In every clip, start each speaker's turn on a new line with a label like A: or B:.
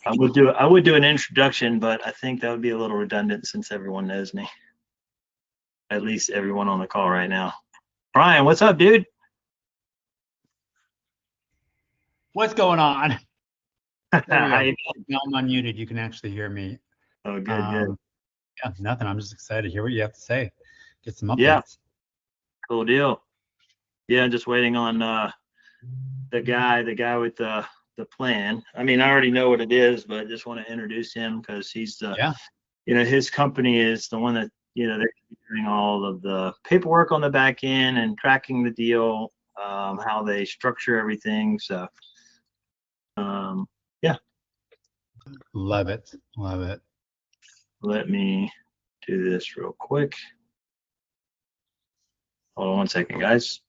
A: I would do an introduction, but I think that would be a little redundant since everyone knows me. At least everyone on the call right now. Brian, what's up, dude?
B: What's going on?
A: How you
B: Now I'm unmuted. You can actually hear me.
A: Oh, good.
B: Yeah, nothing. I'm just excited to hear what you have to say. Get some updates.
A: Yeah, cool deal. Yeah, just waiting on the guy with the plan. I mean, I already know what it is, but just want to introduce him because he's the, his company is the one that, they're doing all of the paperwork on the back end and tracking the deal, how they structure everything. So, yeah.
B: Love it.
A: Let me do this real quick. Hold on one second, guys.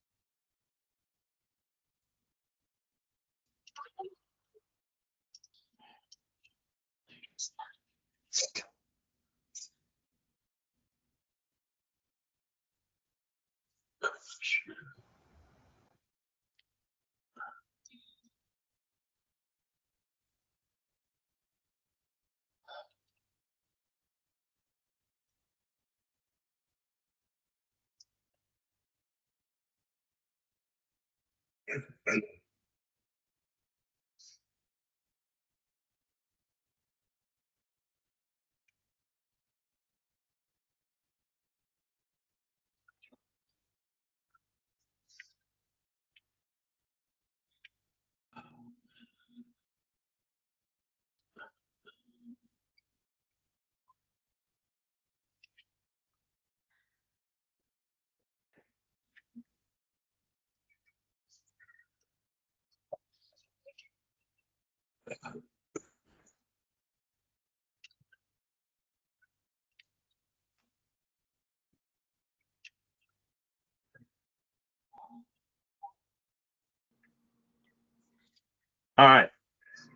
A: All right,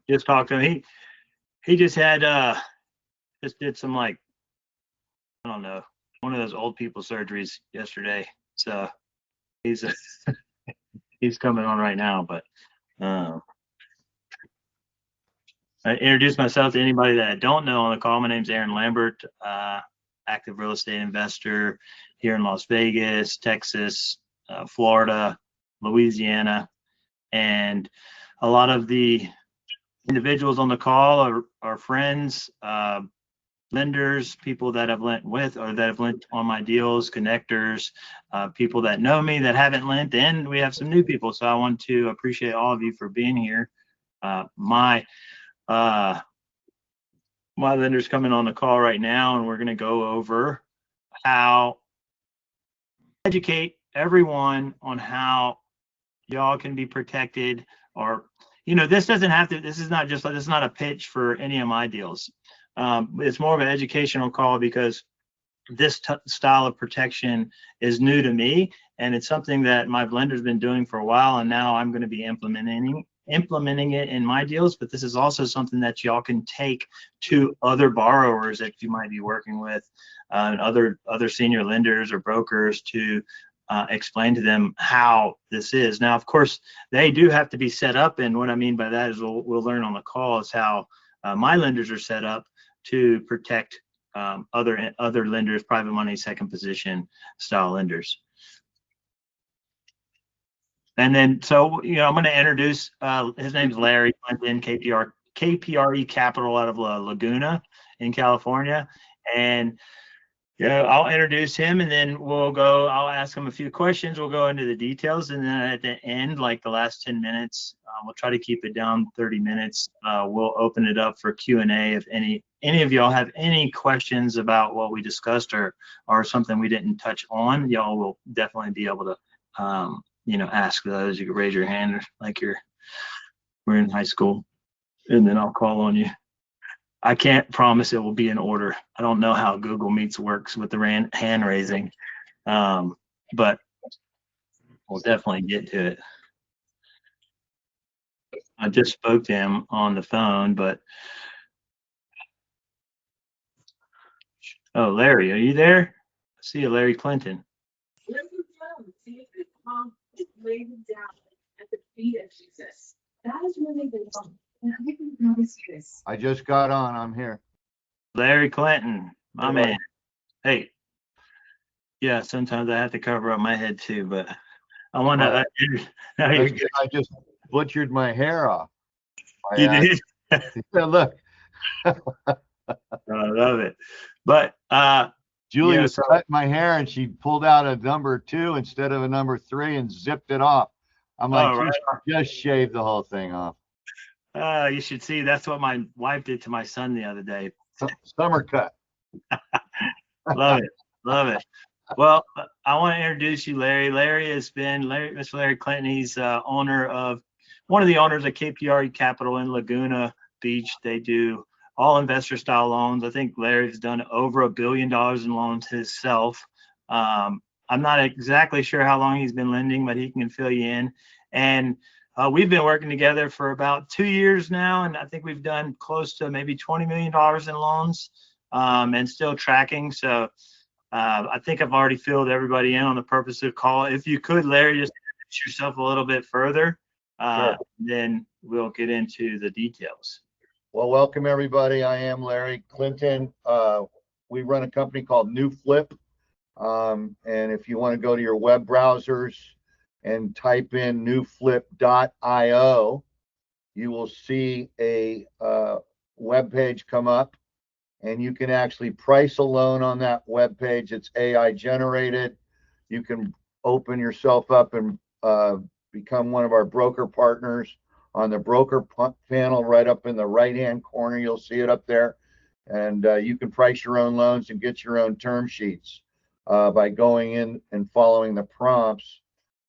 A: just talked to him. He just had just did some, like, I don't know, one of those old people surgeries yesterday. So he's he's coming on right now. But I introduce myself to anybody that I don't know on the call. My name's Aaron Lambert, active real estate investor here in Las Vegas, Texas, Florida, Louisiana, and a lot of the individuals on the call are friends, lenders, people that I've lent with or that have lent on my deals, connectors, people that know me that haven't lent, and we have some new people. So I want to appreciate all of you for being here. My lender's coming on the call right now, and we're going to go over how educate everyone on how y'all can be protected. Or, this doesn't have to, this is not a pitch for any of my deals. It's more of an educational call because this style of protection is new to me, and it's something that my blender's been doing for a while, and now I'm going to be implementing it in my deals. But this is also something that y'all can take to other borrowers that you might be working with, and other senior lenders or brokers to explain to them how this is. Now, of course, they do have to be set up, and what I mean by that is we'll learn on the call is how my lenders are set up to protect other lenders, private money, second position style lenders. And then, so, I'm going to introduce, his name's Larry, in KPRE Capital out of Laguna in California. And I'll introduce him, and then I'll ask him a few questions. We'll go into the details. And then at the end, like the last 10 minutes, we'll try to keep it down 30 minutes. We'll open it up for Q&A. If any of y'all have any questions about what we discussed or something we didn't touch on, y'all will definitely be able to, ask those. You can raise your hand like we're in high school, and then I'll call on you. I can't promise it will be in order. I don't know how Google Meets works with the hand raising, but we'll definitely get to it. I just spoke to him on the phone, but oh, Larry, are you there? I see you, Larry Clinton.
C: Laid down at the feet of Jesus. That is when they've been wrong. I just got on. I'm here.
A: Larry Clinton, my man. Hey, yeah, sometimes I have to cover up my head too, but I want to.
C: I just butchered my hair off.
A: You did?
C: Yeah, look.
A: I love it. But
C: Julie
A: yeah,
C: was cutting my hair and she pulled out a number 2 instead of a number 3 and zipped it off. I'm like,
A: right.
C: just shave the whole thing off.
A: You should see. That's what my wife did to my son the other day.
C: Summer cut.
A: Love it. Love it. Well, I want to introduce you, Larry. Mr. Larry Clinton. He's one of the owners of KPRE Capital in Laguna Beach. They do all investor style loans. I think Larry's done over $1 billion in loans himself. I'm not exactly sure how long he's been lending, but he can fill you in. And we've been working together for about 2 years now, and I think we've done close to maybe $20 million in loans, and still tracking. So I think I've already filled everybody in on the purpose of the call. If you could, Larry, just introduce yourself a little bit further,
C: Sure.
A: then we'll get into the details.
C: Well, welcome everybody. I am Larry Clinton. We run a company called New Flip. And if you want to go to your web browsers and type in newflip.io, you will see a web page come up, and you can actually price a loan on that web page. It's AI generated. You can open yourself up and become one of our broker partners on the broker panel right up in the right-hand corner. You'll see it up there. And you can price your own loans and get your own term sheets by going in and following the prompts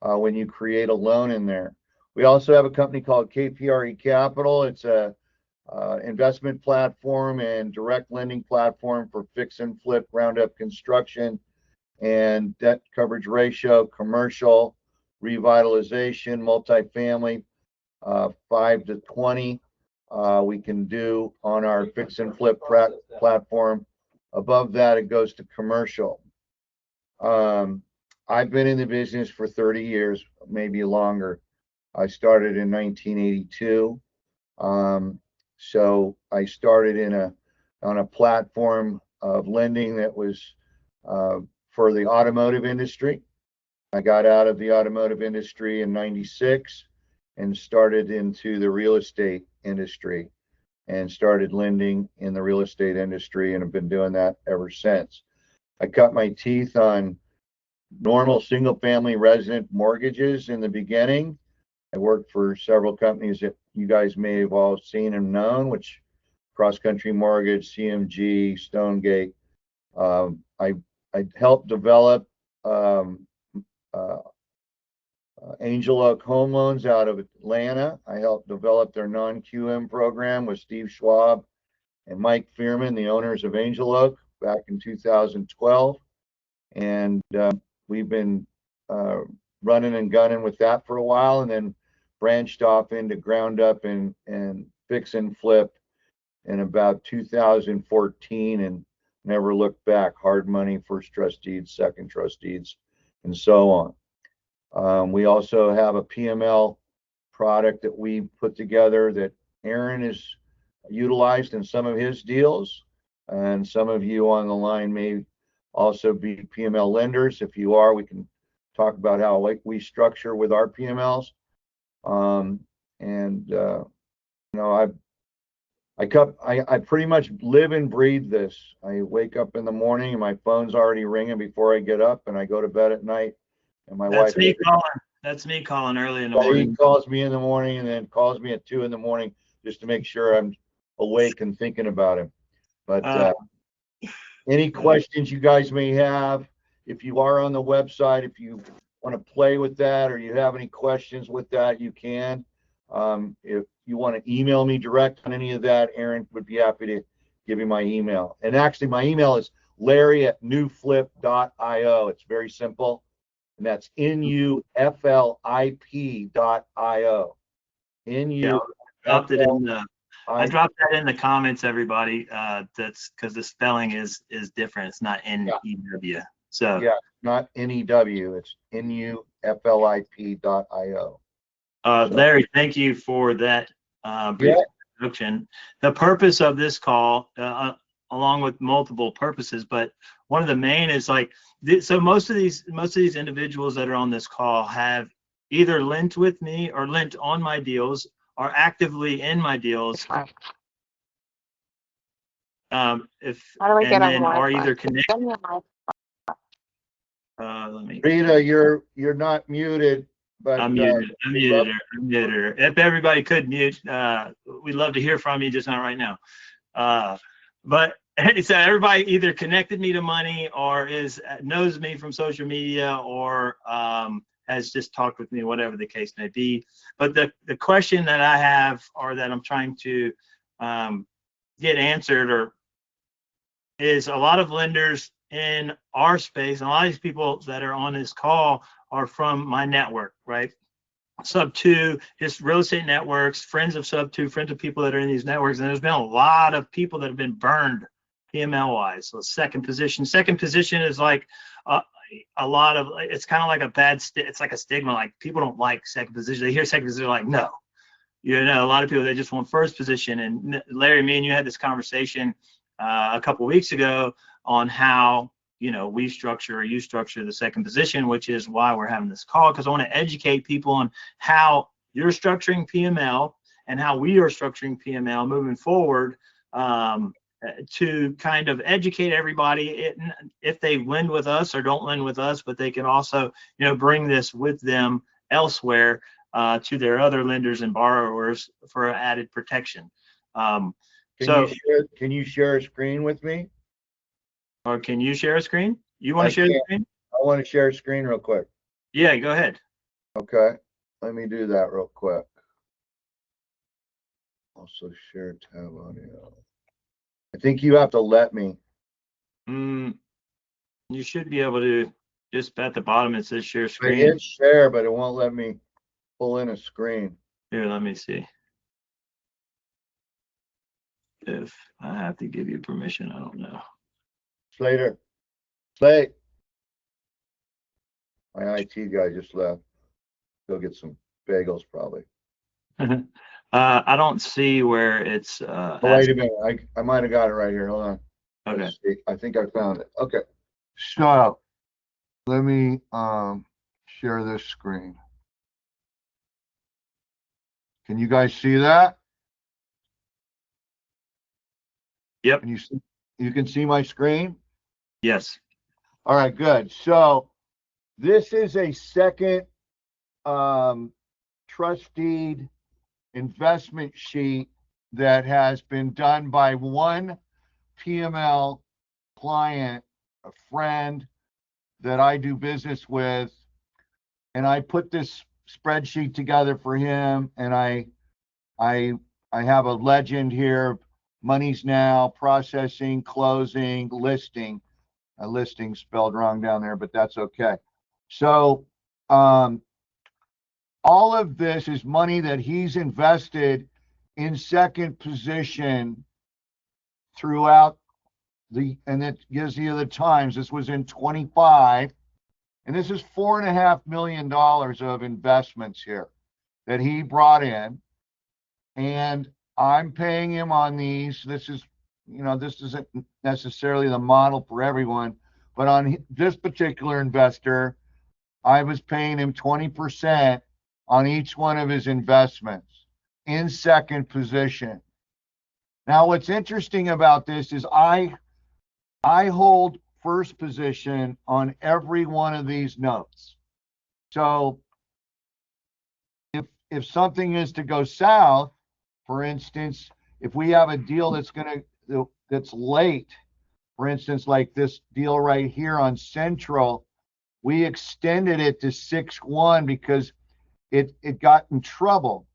C: when you create a loan in there. We also have a company called KPRE Capital. It's a investment platform and direct lending platform for fix and flip, ground up construction and debt coverage ratio, commercial, revitalization, multifamily, 5 to 20. We can do on our fix and flip platform. Above that, it goes to commercial. I've been in the business for 30 years, maybe longer. I started in 1982. So I started on a platform of lending that was for the automotive industry. I got out of the automotive industry in 96 and started into the real estate industry and started lending in the real estate industry and have been doing that ever since. I cut my teeth on normal single family resident mortgages in the beginning. I worked for several companies that you guys may have all seen and known, which Cross Country Mortgage, CMG, Stonegate. I helped develop Angel Oak Home Loans out of Atlanta. I helped develop their non-QM program with Steve Schwab and Mike Fearman, the owners of Angel Oak, back in 2012. And we've been running and gunning with that for a while, and then branched off into ground up and fix and flip in about 2014 and never looked back. Hard money, first trust deeds, second trust deeds, and so on. We also have a PML product that we put together that Aaron has utilized in some of his deals, and some of you on the line may also be PML lenders. If you are, we can talk about how we structure with our PMLs. You know, I pretty much live and breathe this. I wake up in the morning and my phone's already ringing before I get up, and I go to bed at night. And my wife.
A: That's me calling early in the morning.
C: He calls me in the morning and then calls me at 2 in the morning just to make sure I'm awake and thinking about him. But any questions you guys may have, if you are on the website, if you want to play with that or you have any questions with that, you can. If you want to email me direct on any of that, Aaron would be happy to give you my email. And actually, my email is larry@newflip.io. It's very simple. And that's nuflip.io.
A: I dropped that in the comments, everybody. That's because the spelling is different. It's not N-E-W. So
C: yeah, not N-E-W. It's nuflip.io.
A: Larry, thank you for that brief introduction. The purpose of this call, along with multiple purposes, but one of the main is like, so most of these individuals that are on this call have either lent with me or lent on my deals, are actively in my deals. If
D: How do I
A: and
D: get on
A: then are
D: Wi-Fi?
A: either connected.
D: Send me a Wi-Fi.
A: Let me.
C: Rita, you're not muted, but
A: I'm muted. I'm muted her. If everybody could mute, we'd love to hear from you, just not right now. But so everybody either connected me to money or knows me from social media or has just talked with me, whatever the case may be. But the question that I have, or that I'm trying to get answered, is a lot of lenders in our space, and a lot of these people that are on this call are from my network, right? Sub 2, just real estate networks, friends of Sub 2, friends of people that are in these networks. And there's been a lot of people that have been burned PML wise. So second position is like a lot of, it's kind of like a it's like a stigma. Like people don't like second position. They hear second position, like, no, you know, a lot of people, they just want first position. And Larry, me and you had this conversation a couple of weeks ago on how, you know, you structure the second position, which is why we're having this call, because I want to educate people on how you're structuring PML and how we are structuring PML moving forward, to kind of educate everybody if they lend with us or don't lend with us, but they can also, you know, bring this with them elsewhere to their other lenders and borrowers for added protection.
C: Can you share a screen with me?
A: Or can you share a screen? You want to share the screen?
C: I want to share a screen real quick.
A: Yeah, go ahead.
C: Okay, let me do that real quick. Also share tab audio. I think you have to let me.
A: You should be able to, just at the bottom it says share
C: I
A: screen.
C: hit share, but it won't let me pull in a screen.
A: Here, let me see. If I have to give you permission, I don't know.
C: Slate. My IT guy just left. Go get some bagels, probably.
A: I don't see where it's.
C: Oh, wait a minute. I might have got it right here. Hold on.
A: Okay.
C: Let's see. I think I found it. Okay. So let me share this screen. Can you guys see that?
A: Yep.
C: Can you can see my screen?
A: Yes.
C: All right, good. So this is a second trust deed investment sheet that has been done by one PML client, a friend that I do business with. And I put this spreadsheet together for him, and I have a legend here: monies now, processing, closing, listing. A listing spelled wrong down there, but that's okay. So all of this is money that he's invested in second position throughout and it gives you the times. This was in 25, and this is $4.5 million of investments here that he brought in, and I'm paying him on these. This is, you know, this isn't necessarily the model for everyone, but on this particular investor, I was paying him 20% on each one of his investments in second position. Now, what's interesting about this is I hold first position on every one of these notes. So if something is to go south, for instance, if we have a deal that's late, for instance, like this deal right here on Central, we extended it to 6/1 because it got in trouble.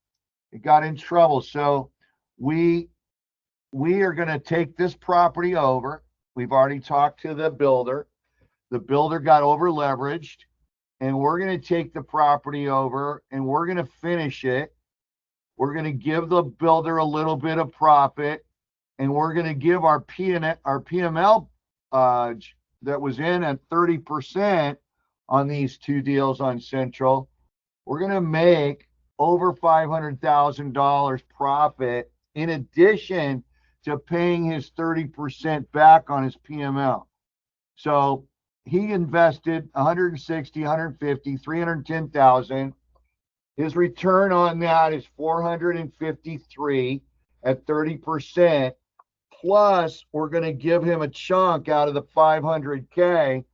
C: It got in trouble. So we are going to take this property over. We've already talked to the builder. The builder got over leveraged, and we're going to take the property over and we're going to finish it. We're going to give the builder a little bit of profit, and we're going to give our PML that was in at 30% on these two deals on Central. We're going to make over $500,000 profit in addition to paying his 30% back on his PML. So he invested 160, 150, 310,000. His return on that is 453 at 30%. Plus, we're going to give him a chunk out of the 500K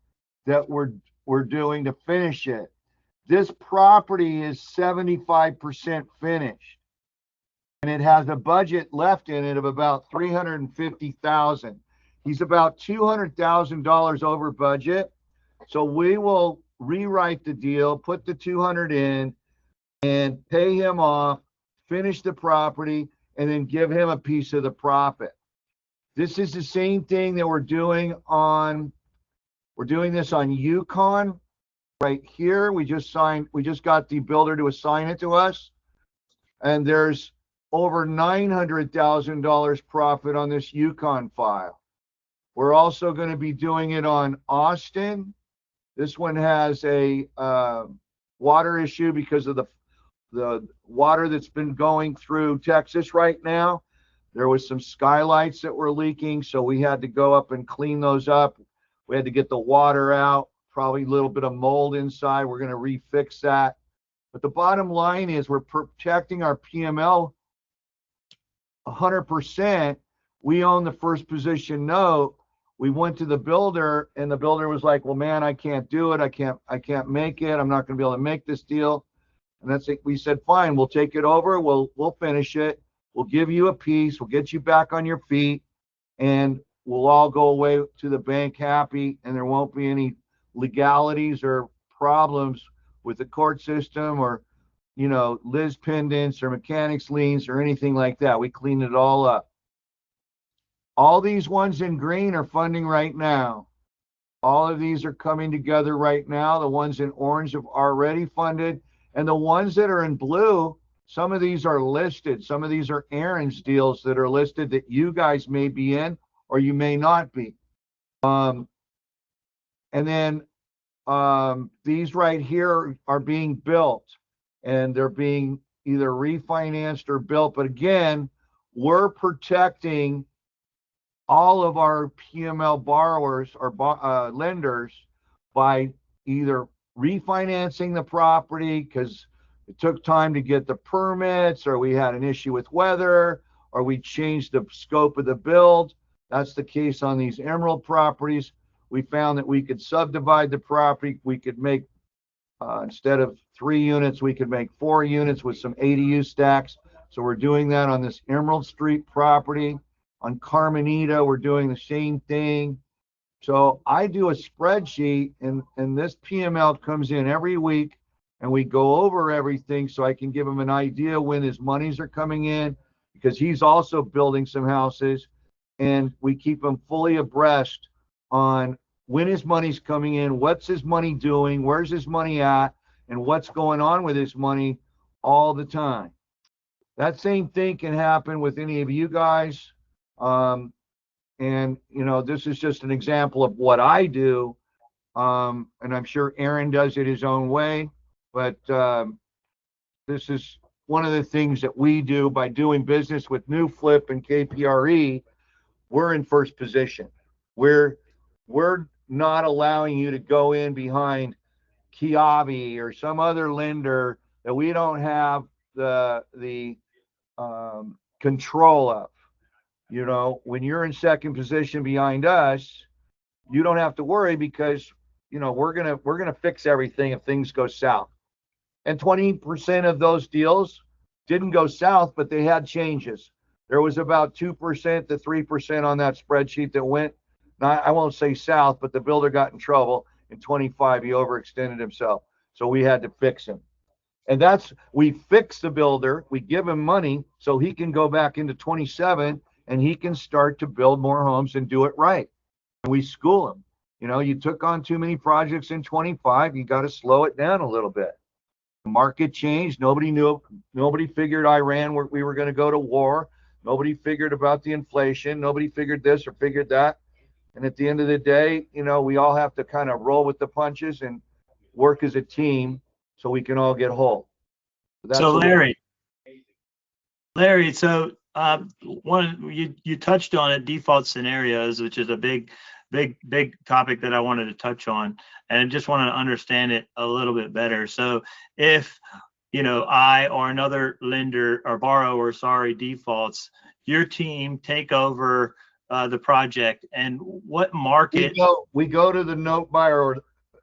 C: that we're doing to finish it. This property is 75% finished, and it has a budget left in it of about 350,000. He's about $200,000 over budget. So we will rewrite the deal, put the 200 in, and pay him off, finish the property, and then give him a piece of the profit. This is the same thing that we're doing this on Yukon right here. We just got the builder to assign it to us, and there's over $900,000 profit on this Yukon file. We're also going to be doing it on Austin. This one has a water issue because of the water that's been going through Texas right now. There was some skylights that were leaking, so we had to go up and clean those up. We had to get the water out, probably a little bit of mold inside. We're going to refix that. But the bottom line is we're protecting our PML 100%. We own the first position note. We went to the builder, and the builder was like, well, man, I can't do it. I can't make it. I'm not going to be able to make this deal. And that's it. We said, fine, we'll take it over. We'll finish it. We'll give you a piece. We'll get you back on your feet, and we'll all go away to the bank happy, and there won't be any legalities or problems with the court system or, Liz pendants or mechanics liens or anything like that. We cleaned it all up. All these ones in green are funding right now. All of these are coming together right now. The ones in orange have already funded, and the ones that are in blue, some of these are listed. Some of these are Aaron's deals that are listed that you guys may be in or you may not be. And then these right here are being built, and they're being either refinanced or built. But again, we're protecting all of our PML borrowers or lenders by either refinancing the property because it took time to get the permits, or we had an issue with weather, or we changed the scope of the build. That's the case on these Emerald properties. We found that we could subdivide the property. We could make, instead of 3 units, we could make 4 units with some ADU stacks. So we're doing that on this Emerald Street property. On Carmenita, we're doing the same thing. So I do a spreadsheet, and this PML comes in every week, and we go over everything so I can give him an idea when his monies are coming in, because he's also building some houses, and we keep him fully abreast on when his money's coming in, what's his money doing, where's his money at, and what's going on with his money all the time. That same thing can happen with any of you guys. And this is just an example of what I do. And I'm sure Aaron does it his own way. But this is one of the things that we do by doing business with New Flip and KPRE. We're in first position. We're not allowing you to go in behind Kiavi or some other lender that we don't have the control of. When you're in second position behind us, you don't have to worry because we're gonna fix everything if things go south. And 20% of those deals didn't go south, but they had changes. There was about 2% to 3% on that spreadsheet that went, I won't say south, but the builder got in trouble. In 25, he overextended himself. So we had to fix him. And we fix the builder, we give him money so he can go back into 27 and he can start to build more homes and do it right. And we school him. You took on too many projects in 25, you got to slow it down a little bit. The market changed. Nobody figured Iran, we were going to go to war. Nobody figured about the inflation. Nobody figured this or figured that. And at the end of the day, we all have to kind of roll with the punches and work as a team so we can all get whole.
A: So Larry, so One, you touched on it, default scenarios, which is a big topic that I wanted to touch on, and I just wanted to understand it a little bit better. So if, I or another lender or borrower, defaults, your team take over the project, and what market?
C: We go to the note buyer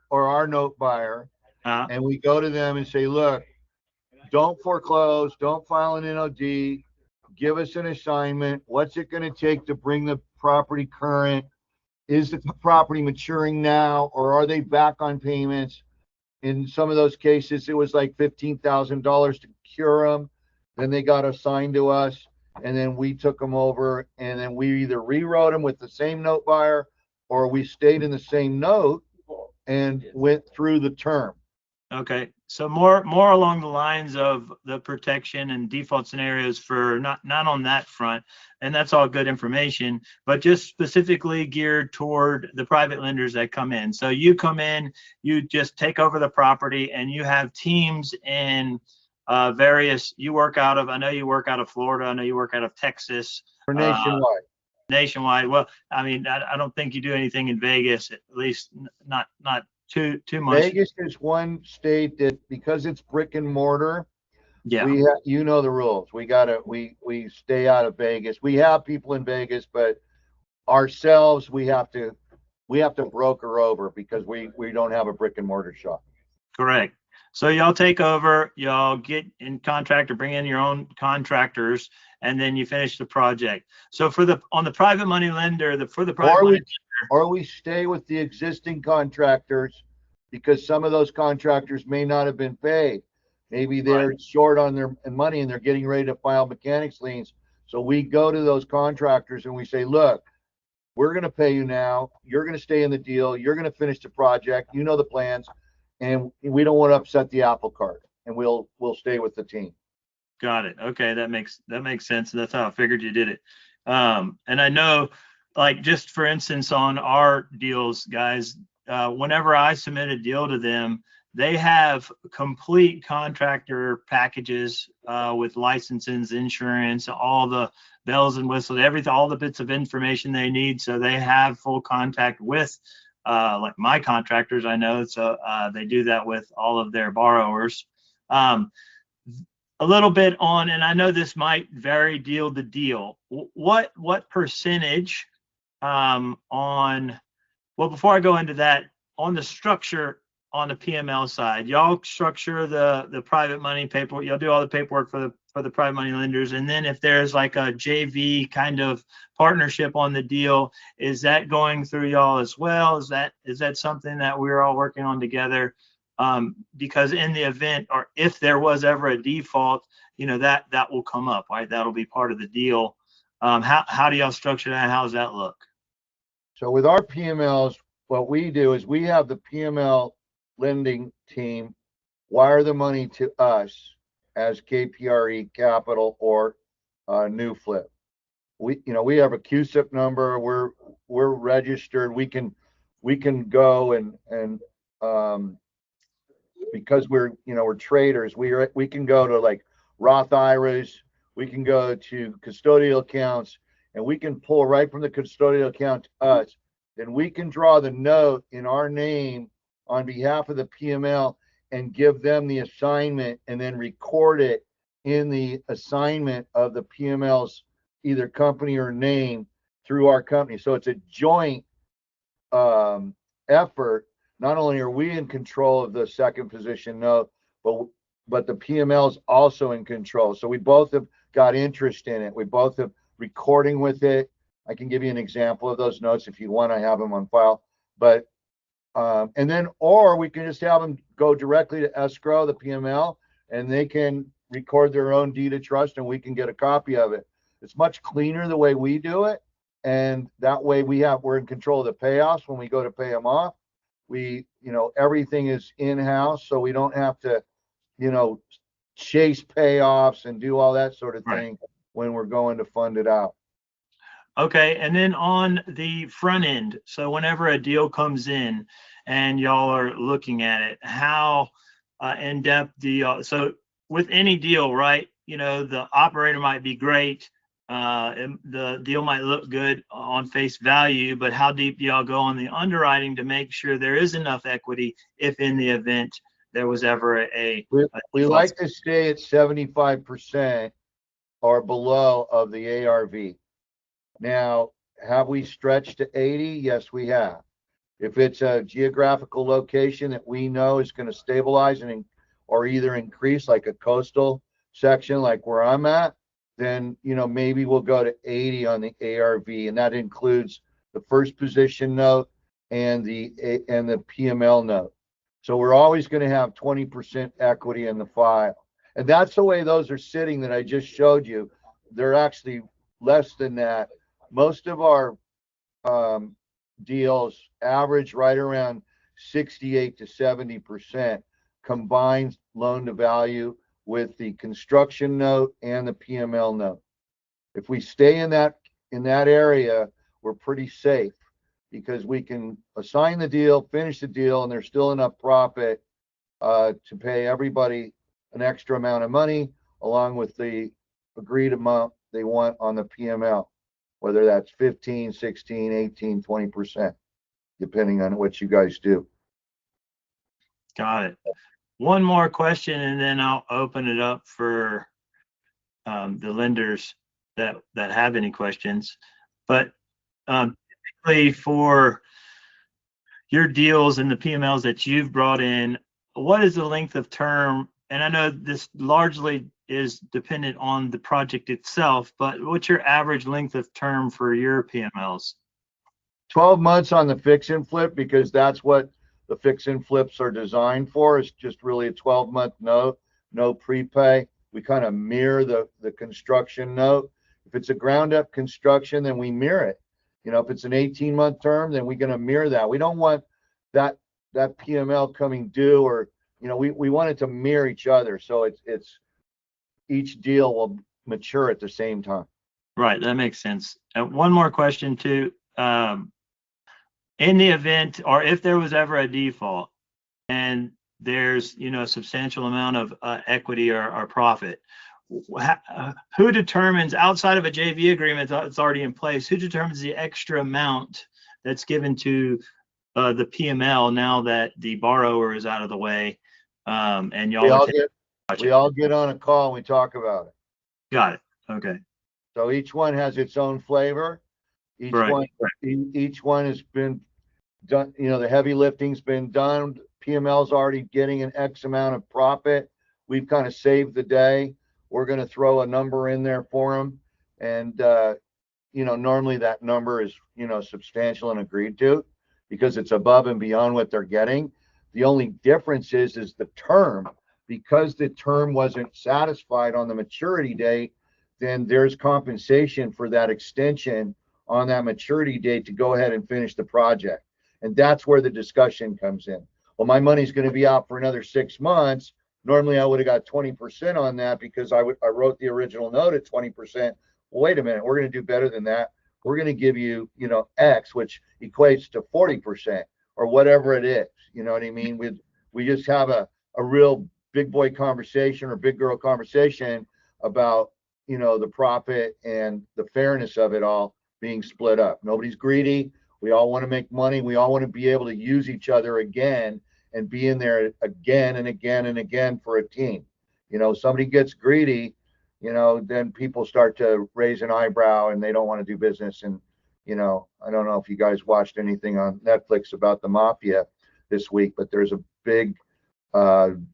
C: or our note buyer, and we go to them and say, look, don't foreclose, don't file an NOD, give us an assignment. What's it going to take to bring the property current? Is the property maturing now, or are they back on payments? In some of those cases, it was like $15,000 to cure them. Then they got assigned to us, and then we took them over, and then we either rewrote them with the same note buyer, or we stayed in the same note and went through the term.
A: Okay, so more along the lines of the protection and default scenarios for not on that front, and that's all good information, but just specifically geared toward the private lenders that come in. So you come in, you just take over the property, and you have teams in various. You work out of. I know you work out of Florida. I know you work out of Texas.
C: Or nationwide.
A: Nationwide. Well, I mean, I don't think you do anything in Vegas, at least not too much.
C: Vegas is one state that, because it's brick and mortar,
A: yeah,
C: you know the rules. We stay out of Vegas. We have people in Vegas, but ourselves we have to broker over because we don't have a brick and mortar shop.
A: Correct. So y'all take over, y'all get in contract or bring in your own contractors, and then you finish the project. So on the private money lender,
C: or we stay with the existing contractors, because some of those contractors may not have been paid. Maybe they're short on their money and they're getting ready to file mechanics liens. So we go to those contractors and we say, look, we're going to pay you now. You're going to stay in the deal. You're going to finish the project. You know the plans, and we don't want to upset the apple cart, and we'll stay with the team.
A: Got it. Okay, that makes sense. That's how I figured you did it. And I know, like, just for instance, on our deals, guys, whenever I submit a deal to them, they have complete contractor packages with licenses, insurance, all the bells and whistles, everything, all the bits of information they need. So they have full contact with like my contractors, I know. So they do that with all of their borrowers. A little bit on, and I know this might vary deal to deal. What percentage on, well, before I go into that, on the structure on the PML side, y'all structure the private money paperwork. Y'all do all the paperwork for the private money lenders, and then if there's like a JV kind of partnership on the deal, is that going through y'all as well? Is that something that we're all working on together? Because in the event, or if there was ever a default, that will come up, right? That'll be part of the deal. How do y'all structure that? How does that look?
C: So with our PMLs, what we do is we have the PML lending team wire the money to us as KPRE Capital or New Flip. We have a QSIP number. We're registered. We can go and because we're traders, we can go to like Roth IRAs, we can go to custodial accounts, and we can pull right from the custodial account to us. Then we can draw the note in our name on behalf of the PML and give them the assignment, and then record it in the assignment of the PML's either company or name through our company. So it's a joint effort. Not only are we in control of the second position note, but the PML is also in control. So we both have got interest in it. We both have recording with it. I can give you an example of those notes if you want. I have them on file. But and then, or we can just have them go directly to escrow, the PML, and they can record their own deed of trust, and we can get a copy of it. It's much cleaner the way we do it, and that way we're in control of the payoffs when we go to pay them off. Everything is in-house, so we don't have to, chase payoffs and do all that sort of thing when we're going to fund it out.
A: Okay, and then on the front end, so whenever a deal comes in and y'all are looking at it, how in depth do y'all? So with any deal, right? The operator might be great, the deal might look good on face value, but how deep do y'all go on the underwriting to make sure there is enough equity if in the event there was ever
C: we like to stay at 75% or below of the ARV. Now, have we stretched to 80? Yes, we have. If it's a geographical location that we know is going to stabilize or either increase, like a coastal section like where I'm at, then maybe we'll go to 80 on the ARV, and that includes the first position note and the PML note. So we're always going to have 20% equity in the file, and that's the way those are sitting that I just showed you. They're actually less than that. Most of our deals average right around 68 to 70% combined loan to value with the construction note and the PML note. If we stay in that area, we're pretty safe because we can assign the deal, finish the deal, and there's still enough profit to pay everybody an extra amount of money along with the agreed amount they want on the PML, whether that's 15, 16, 18, 20%, depending on what you guys do.
A: Got it. One more question, and then I'll open it up for the lenders that have any questions. But typically for your deals and the PMLs that you've brought in, what is the length of term? And I know this largely is dependent on the project itself, but what's your average length of term for your PMLs?
C: 12 months on the fix and flip, because that's what the fix and flips are designed for. It's just really a 12-month note, no prepay. We kind of mirror the construction note. If it's a ground up construction, then we mirror it. If it's an 18-month term, then we're going to mirror that. We don't want that PML coming due, or we want it to mirror each other. So it's each deal will mature at the same time. Right.
A: That makes sense. And one more question too. In the event, or if there was ever a default and there's a substantial amount of equity or profit, who determines, outside of a JV agreement that's already in place, who determines the extra amount that's given to the PML now that the borrower is out of the way? And y'all
C: we all get on a call and we talk about it.
A: Got it. Okay.
C: So each one has its own flavor. Each one has been done. The heavy lifting's been done. PML's already getting an X amount of profit. We've kind of saved the day. We're going to throw a number in there for them, and normally that number is substantial and agreed to because it's above and beyond what they're getting. The only difference is the term. Because the term wasn't satisfied on the maturity date, then there's compensation for that extension on that maturity date to go ahead and finish the project. And that's where the discussion comes in. Well, my money's going to be out for another 6 months. Normally I would have got 20% on that because I wrote the original note at 20%. Well, wait a minute, we're going to do better than that. We're going to give you, X, which equates to 40% or whatever it is. You know what I mean? We just have a real big boy conversation or big girl conversation about, the profit and the fairness of it all being split up. Nobody's greedy. We all want to make money. We all want to be able to use each other again and be in there again and again and again for a team. Somebody gets greedy, then people start to raise an eyebrow and they don't want to do business. And, I don't know if you guys watched anything on Netflix about the mafia this week, but there's a big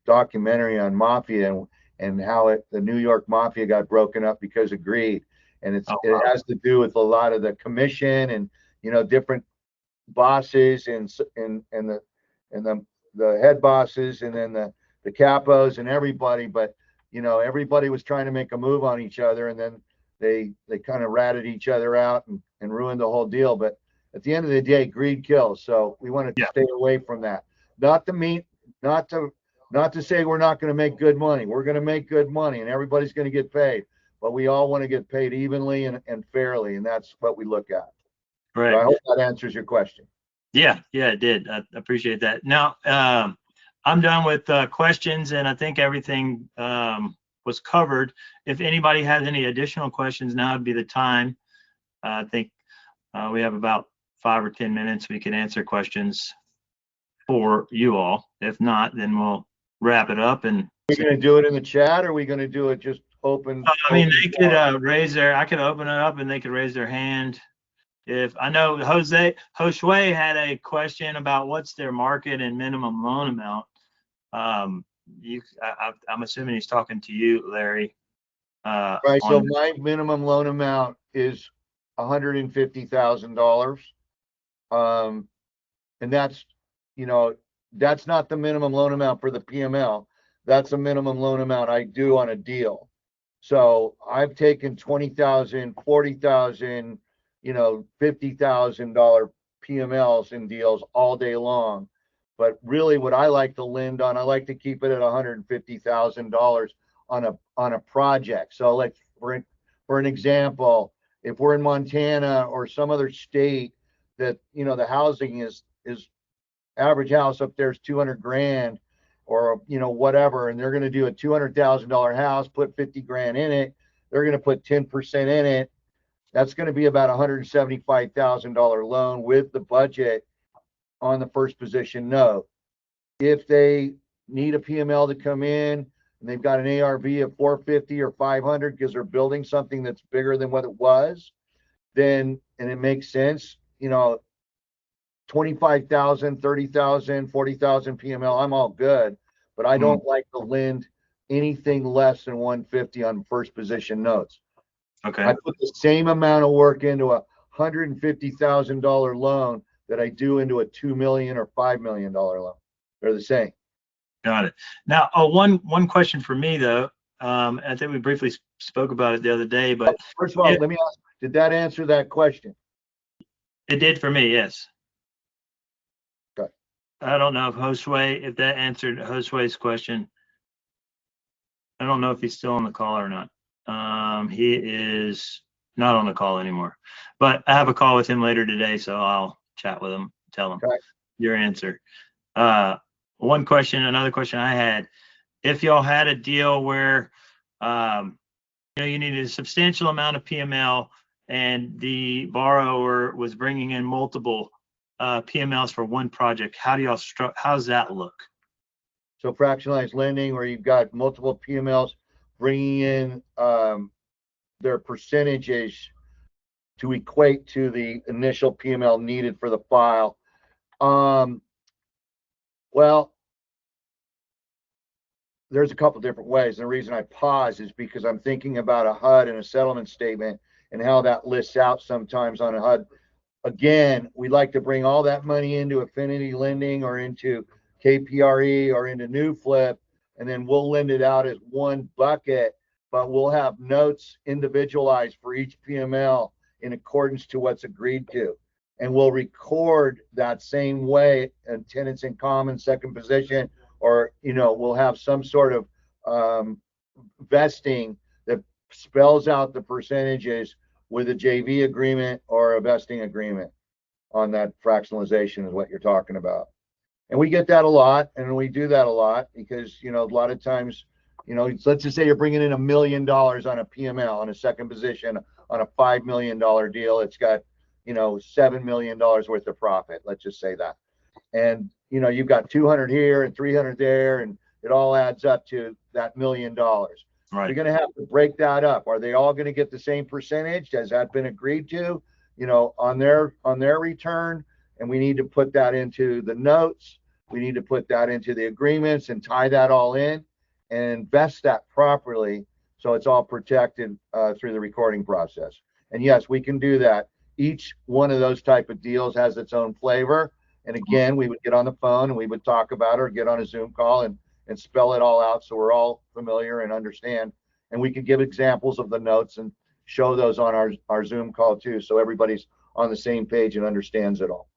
C: documentary on mafia and how the New York mafia got broken up because of greed. And it has to do with a lot of the commission and, different bosses and the head bosses and then the capos and everybody. But, everybody was trying to make a move on each other, and then they kind of ratted each other out and ruined the whole deal. But at the end of the day, greed kills. So we want to stay away from that. Not to say we're not going to make good money. We're going to make good money and everybody's going to get paid, but we all want to get paid evenly and fairly. And that's what we look at.
A: Right.
C: So I hope that answers your question.
A: Yeah, it did. I appreciate that. Now, I'm done with questions, and I think everything was covered. If anybody has any additional questions, now would be the time. I think we have about 5 or 10 minutes. We can answer questions for you all. If not, then we'll wrap it up. And
C: we're going to do it in the chat, or are we going to do it just open?
A: I mean, they could I could open it up and they could raise their hand. If I know Josue had a question about what's their market and minimum loan amount. I'm assuming he's talking to you, Larry.
C: Right. So my minimum loan amount is $150,000. And that's, that's not the minimum loan amount for the PML. That's a minimum loan amount I do on a deal. So I've taken $20,000, $40,000, $50,000 PMLs in deals all day long. But really what I like to lend on, I like to keep it at $150,000 on a project. So like for an example, if we're in Montana or some other state that, the housing is average house up there is 200 grand or, whatever, and they're going to do a $200,000 house, put 50 grand in it. They're going to put 10% in it. That's going to be about $175,000 loan with the budget on the first position note. If they need a PML to come in and they've got an ARV of 450 or 500 because they're building something that's bigger than what it was, then, and it makes sense, 25,000, 30,000, 40,000 PML, I'm all good, but I don't like to lend anything less than 150 on first position notes.
A: Okay.
C: I put the same amount of work into a $150,000 loan that I do into a $2 million or $5 million loan. They're the same.
A: Got it. Now, one question for me though. I think we briefly spoke about it the other day, but
C: first of all, let me ask, did that answer that question?
A: It did for me, yes.
C: Okay.
A: I don't know if that answered Josue's question. I don't know if he's still on the call or not. He is not on the call anymore, but I have a call with him later today, so I'll chat with him, tell him your answer. Another question I had, if y'all had a deal where, you needed a substantial amount of PML and the borrower was bringing in multiple PMLs for one project, how's that look?
C: So fractionalized lending, where you've got multiple PMLs bringing in their percentages to equate to the initial PML needed for the file. Well, there's a couple different ways. And the reason I pause is because I'm thinking about a HUD and a settlement statement and how that lists out sometimes on a HUD. Again, we'd like to bring all that money into affinity lending or into KPRE or into new flip, and then we'll lend it out as one bucket, but we'll have notes individualized for each PML in accordance to what's agreed to. And we'll record that same way in tenants in common, second position, or, we'll have some sort of vesting that spells out the percentages with a JV agreement or a vesting agreement on that fractionalization is what you're talking about. And we get that a lot, and we do that a lot because, a lot of times, let's just say you're bringing in $1 million on a PML on a second position on a $5 million deal. It's got, $7 million worth of profit. Let's just say that. And, you've got 200 here and 300 there, and it all adds up to that $1 million.
A: Right.
C: You're going to have to break that up. Are they all going to get the same percentage? Has that been agreed to, on their return? And we need to put that into the notes. We need to put that into the agreements and tie that all in and vest that properly so it's all protected through the recording process. And yes, we can do that. Each one of those type of deals has its own flavor. And again, we would get on the phone and we would talk about it or get on a Zoom call and spell it all out so we're all familiar and understand. And we could give examples of the notes and show those on our Zoom call too, so everybody's on the same page and understands it all.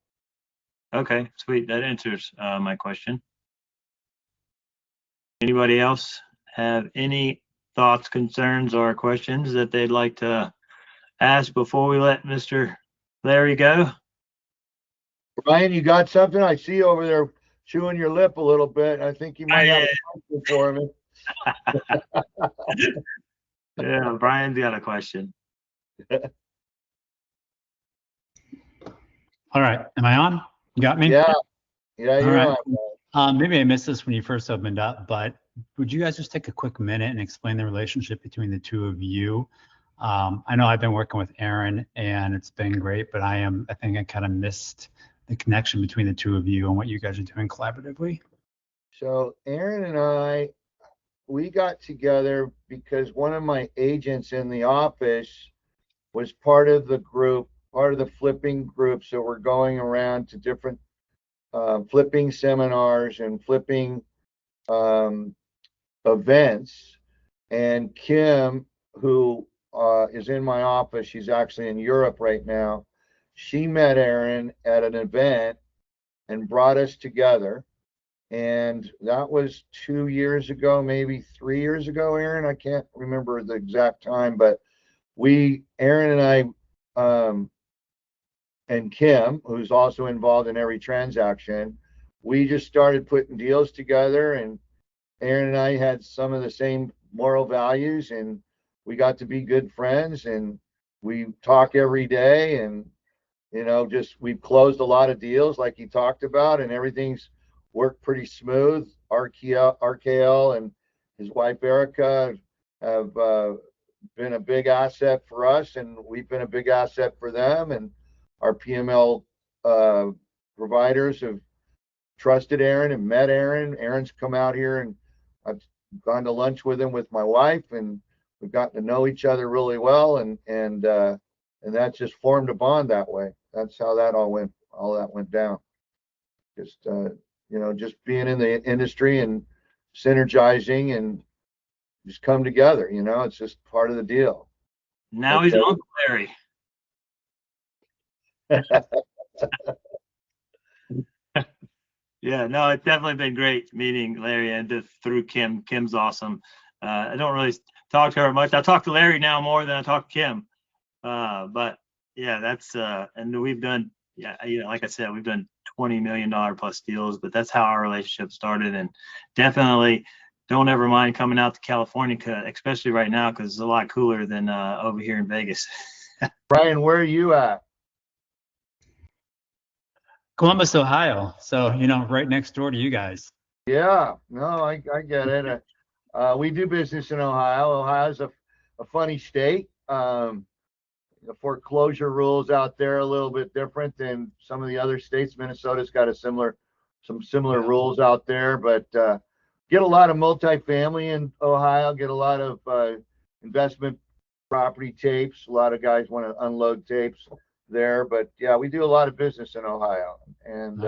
A: Okay, sweet. That answers my question. Anybody else have any thoughts, concerns, or questions that they'd like to ask before we let Mr. Larry go?
C: Brian, you got something? I see you over there chewing your lip a little bit. I think you might have a question for me.
A: Yeah, Brian's got a question.
B: All right. Am I on? You got me?
C: Yeah, yeah,
B: All
C: you're
B: right.
C: on.
B: Maybe I missed this when you first opened up, but would you guys just take a quick minute and explain the relationship between the two of you? I know I've been working with Aaron and it's been great, but I think I kind of missed the connection between the two of you and what you guys are doing collaboratively.
C: So Aaron and I, we got together because one of my agents in the office was part of the group, part of the flipping group. So we're going around to different flipping seminars and flipping events. And Kim, who is in my office, she's actually in Europe right now. She met Aaron at an event and brought us together. And that was 2 years ago, maybe 3 years ago, Aaron. I can't remember the exact time, but Aaron and I, and Kim, who's also involved in every transaction, we just started putting deals together. And Aaron and I had some of the same moral values, and we got to be good friends, and we talk every day. And, we've closed a lot of deals like he talked about, and everything's worked pretty smooth. RKL and his wife Erica have been a big asset for us, and we've been a big asset for them. And our PML providers have trusted Aaron and met Aaron. Aaron's come out here, and I've gone to lunch with him with my wife, and we've gotten to know each other really well, and that's just formed a bond that way. That's how all that went down. Just just being in the industry and synergizing and just come together. It's just part of the deal.
A: Now he's Uncle Larry. Yeah, no, it's definitely been great meeting Larry, and through Kim. Kim's awesome. I don't really talk to her much. I talk to Larry now more than I talk to Kim. But yeah, that's and we've done, like I said, we've done $20 million plus deals, but that's how our relationship started. And definitely don't ever mind coming out to California, especially right now, because it's a lot cooler than over here in Vegas.
C: Brian, where are you at?
B: Columbus, Ohio. So, right next door to you guys.
C: Yeah, no, I get it. We do business in Ohio. Ohio's a funny state. The foreclosure rules out there are a little bit different than some of the other states. Minnesota's got some similar rules out there, but get a lot of multifamily in Ohio, get a lot of investment property tapes. A lot of guys want to unload tapes there, but yeah, we do a lot of business in Ohio. And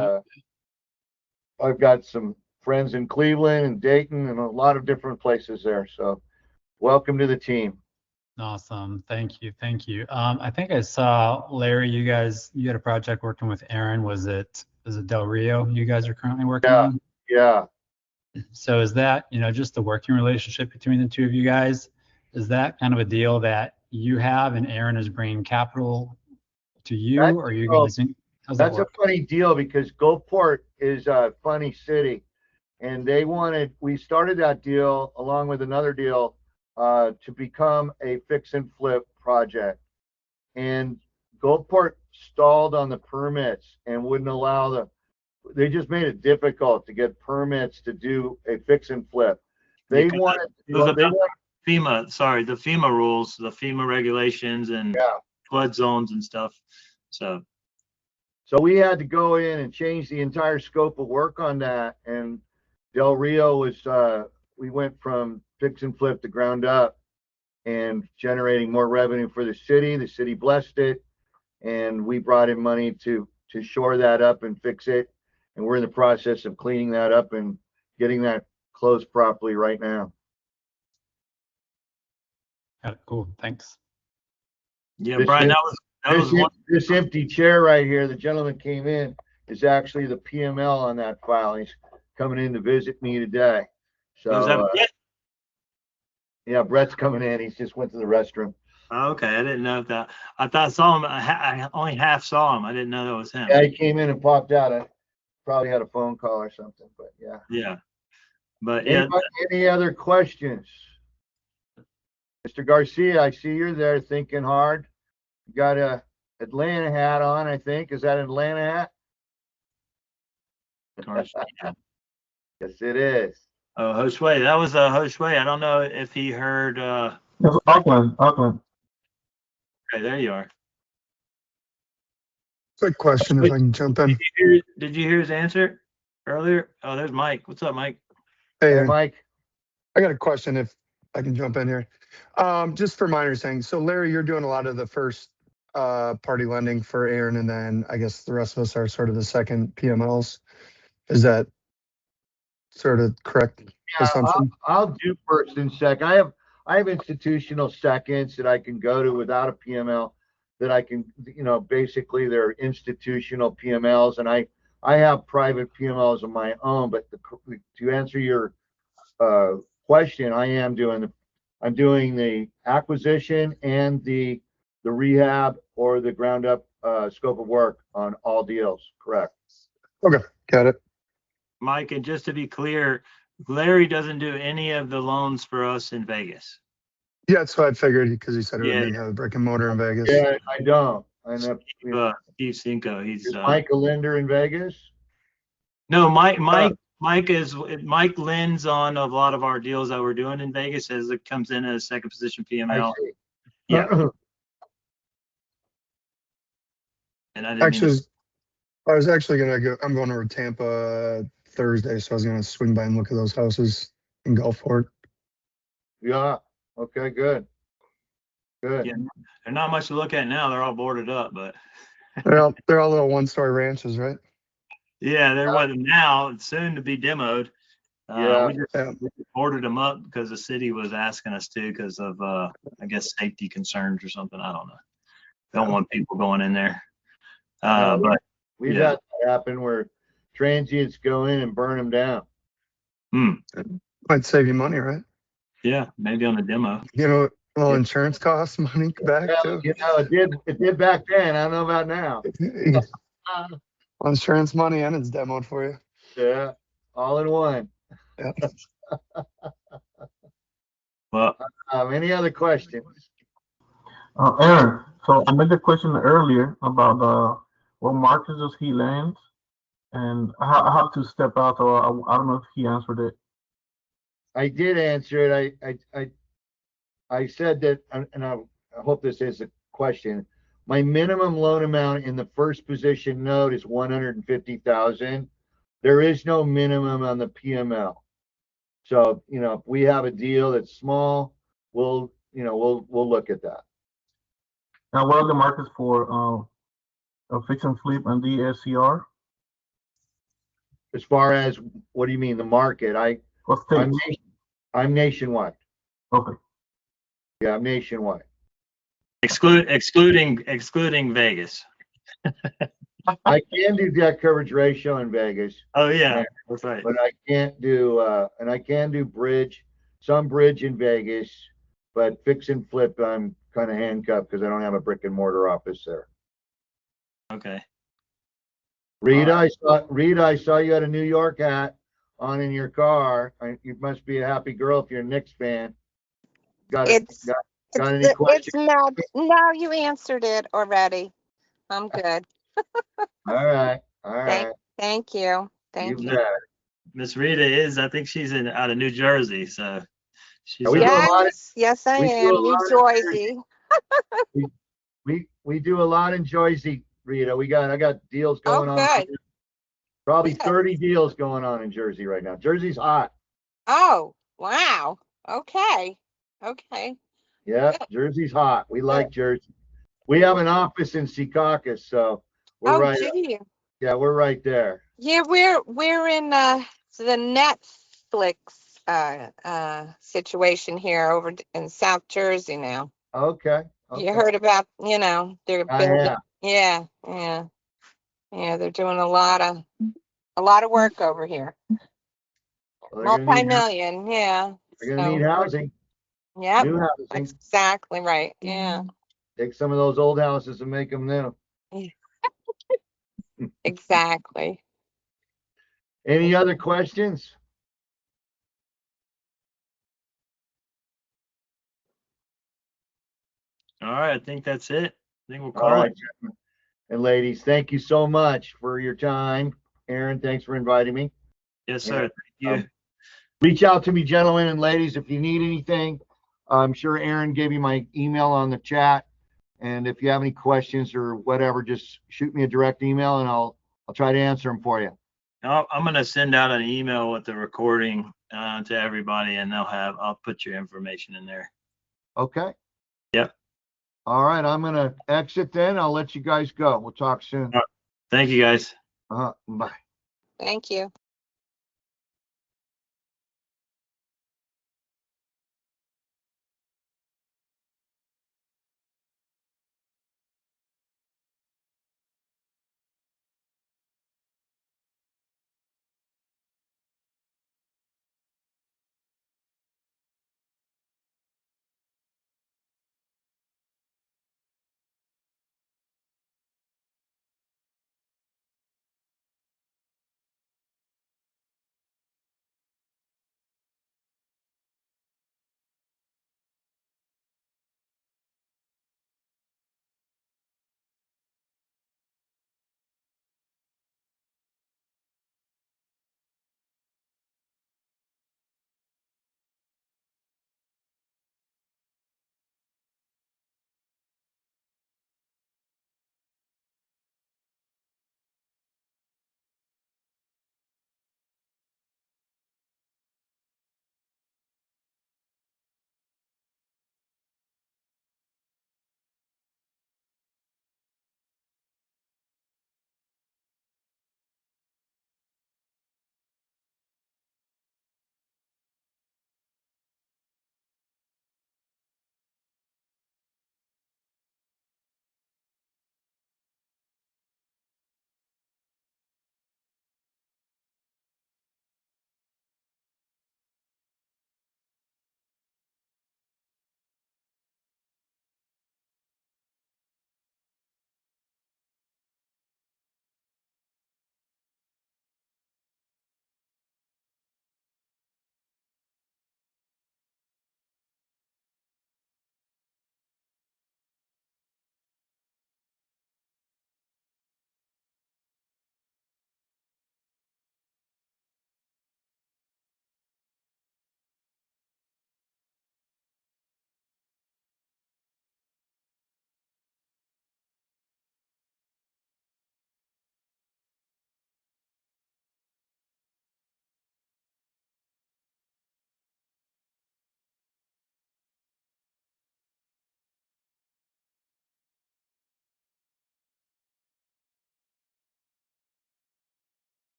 C: I've got some friends in Cleveland and Dayton and a lot of different places there. So welcome to the team.
B: Awesome. Thank you. I think I saw Larry, you had a project working with Aaron. Is it Del Rio you guys are currently working on?
C: Yeah.
B: So is that, just the working relationship between the two of you guys? Is that kind of a deal that you have and Aaron is bringing capital to you, or are you guys? How's that work?
C: That's a funny deal because Gulfport is a funny city, and we started that deal along with another deal to become a fix and flip project. And Gulfport stalled on the permits and wouldn't allow they just made it difficult to get permits to do a fix and flip. They wanted
A: FEMA, sorry, the FEMA rules, the FEMA regulations and flood zones and stuff. So
C: we had to go in and change the entire scope of work on that. And Del Rio was, we went from fix and flip to ground up and generating more revenue for the city. The city blessed it, and we brought in money to shore that up and fix it. And we're in the process of cleaning that up and getting that closed properly right now.
B: Got it. Cool. Thanks.
A: Yeah, Brian,
C: this empty chair right here, the gentleman came in, is actually the PML on that file. He's coming in to visit me today. So yeah, Brett's coming in. He's just went to the restroom.
A: Okay, I didn't know that. I thought I saw him. I only half saw him. I didn't know that was him.
C: Yeah, he came in and popped out. I probably had a phone call or something, but yeah.
A: Yeah. But yeah,
C: Anybody, any other questions? Mr. Garcia, I see you're there thinking hard. You got a Atlanta hat on, I think. Is that an Atlanta hat? Yes, it is.
A: oh, Josue, that was Josue. I don't know if he heard.
D: It's Auckland.
A: Okay, there you are.
E: Quick question, if I can jump in.
A: Did you hear his answer earlier? Oh, there's Mike. What's up, Mike?
E: Hey,
C: Hey,
E: Aaron,
C: Mike.
E: I got a question if I can jump in here. Just for my understanding, so Larry, you're doing a lot of the first party lending for Aaron, and then I guess the rest of us are sort of the second PMLs. Is that sort of correct assumption?
C: I'll do first and second. I have institutional seconds that I can go to without a PML that I can, basically they're institutional PMLs, and I have private PMLs of my own. But to answer your question, I'm doing the acquisition and the rehab or the ground up scope of work on all deals. Correct.
E: Okay, got it.
A: Mike, and just to be clear, Larry doesn't do any of the loans for us in Vegas.
E: Yeah, that's what I figured because he said he
A: Yeah,
E: didn't have a brick and mortar in Vegas.
C: Yeah, I don't. I know.
A: Steve Cinco, he's
C: Is Mike a lender in Vegas?
A: no, Mike lends on a lot of our deals that we're doing in Vegas as it comes in as second position
C: I
A: PML.
C: see.
A: Yeah. And I didn't
E: Actually, I was actually gonna go. I'm going over to Tampa Thursday, so I was gonna swing by and look at those houses in Gulfport.
C: Yeah. Okay, good. Good.
A: Yeah, they're not much to look at now. They're all boarded up, but
E: They're all little one-story ranches, right?
A: yeah, they're what now soon to be demoed.
C: Yeah.
A: We just boarded them up because the city was asking us to because of I guess safety concerns or something. I don't know. Don't want people going in there. But
C: We've
A: yeah.
C: had that happen where transients go in and burn them down.
E: Might save you money, right?
A: Yeah, maybe on the demo.
E: Well, insurance costs money back too.
C: It did back then. I don't know about now.
E: Well, insurance money and it's demoed for you.
C: Yeah, all in one.
E: Yeah.
A: Well,
C: Any other questions?
D: Aaron, so I made a question earlier about what markets does he land, and how to step out. So I don't know if he answered it.
C: I did answer it. I said that, and I hope this is a question. My minimum loan amount in the first position note is 150,000. There is no minimum on the PML. So, if we have a deal that's small, we'll look at that.
D: Now, what are the markets for a fix and flip and DSCR?
C: As far as, what do you mean, the market?
D: What states?
C: I'm nationwide.
D: Okay.
C: Yeah, I'm nationwide.
A: excluding Vegas.
C: I can do debt coverage ratio in Vegas,
A: Oh yeah, that's right.
C: but I can't do, and I can do some bridge in Vegas, but fix and flip, I'm kind of handcuffed because I don't have a brick and mortar office there.
A: Okay.
C: Rita, I saw you had a New York hat on in your car. You must be a happy girl if you're a Knicks fan. Got any questions?
F: It's not. No, you answered it already. I'm good.
C: All right.
F: Thank you. Thank
C: You
F: you.
C: bet.
A: Miss Rita is, I think she's out of New Jersey, so she's
C: We do a lot of-
F: Yes, I
C: we do
F: am.
C: a
F: New
C: lot of-
F: Jersey.
C: We do a lot in Jersey, Rita. I got deals going on.
F: good.
C: Probably
F: Good.
C: 30 deals going on in Jersey right now. Jersey's hot.
F: Oh, wow. Okay.
C: Yeah, Jersey's hot. We like Jersey. We have an office in Secaucus, so we're right.
F: Gee.
C: Yeah, we're right there.
F: Yeah, we're in the Netflix situation here over in South Jersey now.
C: Okay.
F: You heard about, they're building.
C: Yeah.
F: Yeah, they're doing a lot of work over here. Multi-million, yeah.
C: They're gonna need housing.
F: Yep,
C: New housing.
F: exactly right. Yeah,
C: Take some of those old houses and make them new.
F: exactly.
C: Any other questions?
A: All right, I think that's it. I think we'll
C: All
A: call
C: right,
A: it.
C: gentlemen and ladies, thank you so much for your time. Aaron, thanks for inviting me.
A: Yes, sir. Thank you.
C: Reach out to me, gentlemen and ladies, if you need anything. I'm sure Aaron gave you my email on the chat. And if you have any questions or whatever, just shoot me a direct email and I'll try to answer them for you.
A: I'm going to send out an email with the recording to everybody, and I'll put your information in there.
C: Okay.
A: Yep.
C: All right. I'm going to exit then. I'll let you guys go. We'll talk soon.
A: Thank you, guys.
C: Bye.
F: Thank you.